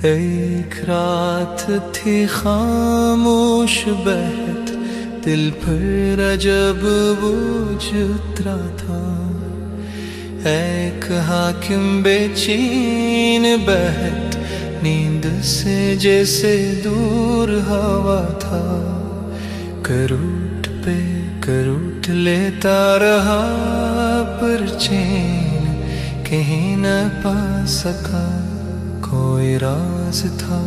ایک رات تھی خاموش بہت دل پر عجب بوجھ اترا تھا، ایک حاکم بے چین بہت نیند سے جیسے دور ہوا تھا، کروٹ پہ کروٹ لیتا رہا پر چین کہیں نہ پا سکا، کوئی راز تھا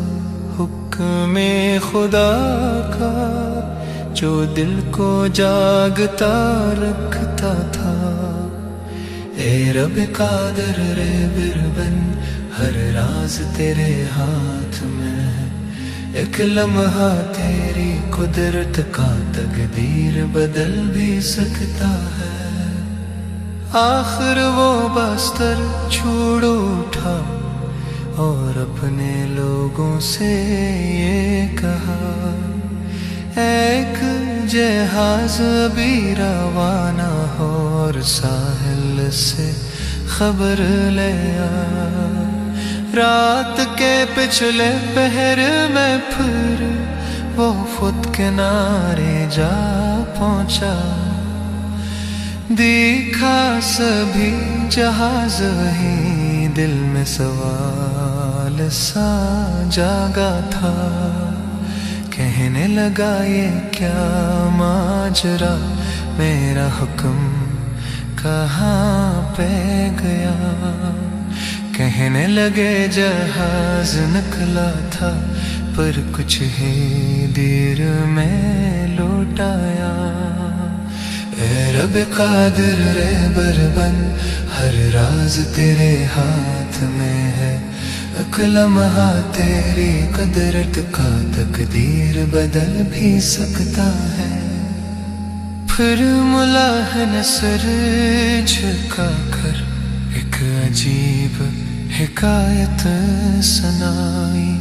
حکم خدا کا جو دل کو جاگتا رکھتا تھا۔ اے رب قادر رے بربن، ہر راز تیرے ہاتھ میں ہے، ایک لمحہ تیری قدرت کا تقدیر بدل بھی سکتا ہے۔ آخر وہ بستر چھوڑ اٹھا اور اپنے لوگوں سے یہ کہا، ایک جہاز ابھی روانہ ہو اور ساحل سے خبر لے آ، رات کے پچھلے پہر میں پھر وہ خود کنارے جا پہنچا، دیکھا سبھی جہاز ہی دل میں سوال سا جاگا تھا، کہنے لگا یہ کیا ماجرا، میرا حکم کہاں پہ گیا، کہنے لگے جہاز نکلا تھا پر کچھ ہی دیر میں لوٹ آیا۔ اے رب قادر رے بربن، ہر راز تیرے ہاتھ میں ہے، ایک لمحہ تیری قدرت کا تقدیر بدل بھی سکتا ہے۔ پھر ملا سر جھکا کر ایک عجیب حکایت سنائی،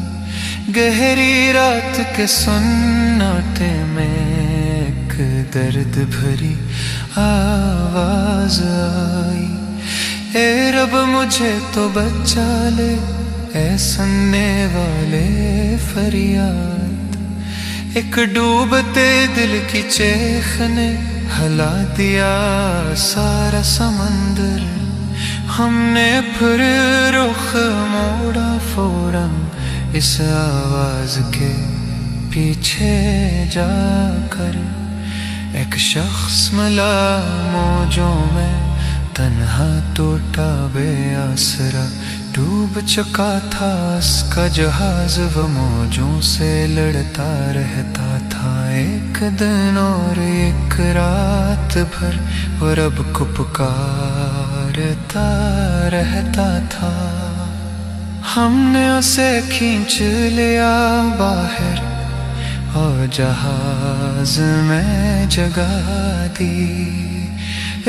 گہری رات کے سناٹے میں ایک درد بھری آواز آئی، اے رب مجھے تو بچا لے، اے سننے والے فریاد، ایک ڈوبتے دل کی چیخ نے ہلا دیا سارا سمندر، ہم نے پھر رخ موڑا فوراً اس آواز کے پیچھے جا کر، ایک شخص ملا موجوں میں تنہا ٹوٹا بے آسرا، ڈوب چکا تھا اس کا جہاز، وہ موجوں سے لڑتا رہتا تھا، ایک دن اور ایک رات بھر وہ رب کو پکارتا رہتا تھا، ہم نے اسے کھینچ لیا باہر اور جہاز میں جگہ دی،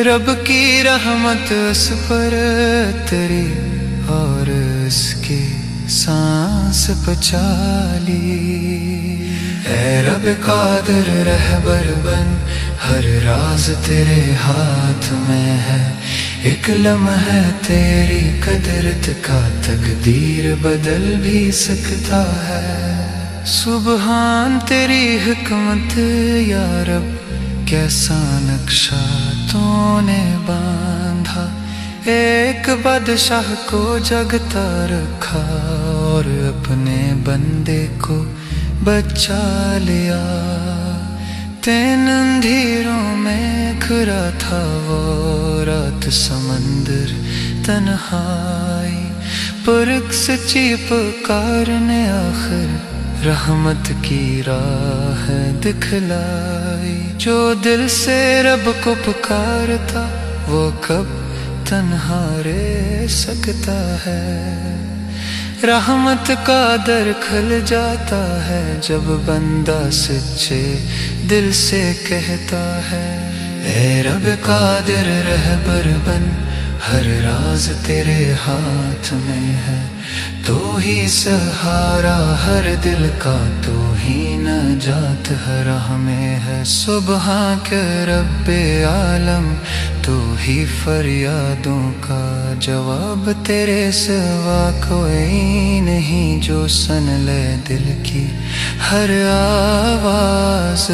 رب کی رحمت اس پر اتری اور اس کی سانس بچا لی۔ اے رب قادر رہبر بن، ہر راز تیرے ہاتھ میں ہے، ایک لمحہ تیری قدرت کا تقدیر بدل بھی سکتا ہے۔ سبحان تیری حکمت یا رب، کیسا نقشہ تو نے باندھا، ایک بادشاہ کو جگتا رکھا اور اپنے بندے کو بچا لیا، تین اندھیروں میں کھرا تھا وہ رات، سمندر تنہائی پر ایک سچی پکار نے آخر رحمت کی راہ دکھلائی، جو دل سے رب کو پکارتا وہ کب تنہا رہ سکتا ہے، رحمت کا در کھل جاتا ہے جب بندہ سچے دل سے کہتا ہے۔ اے رب قادر رہبر بن، ہر راز تیرے ہاتھ میں ہے، تو ہی سہارا ہر دل کا، تو ہی نجات ہر راہ میں ہے۔ سبحان کے رب عالم، تو ہی فریادوں کا جواب، تیرے سوا کوئی نہیں جو سن لے دل کی ہر آواز۔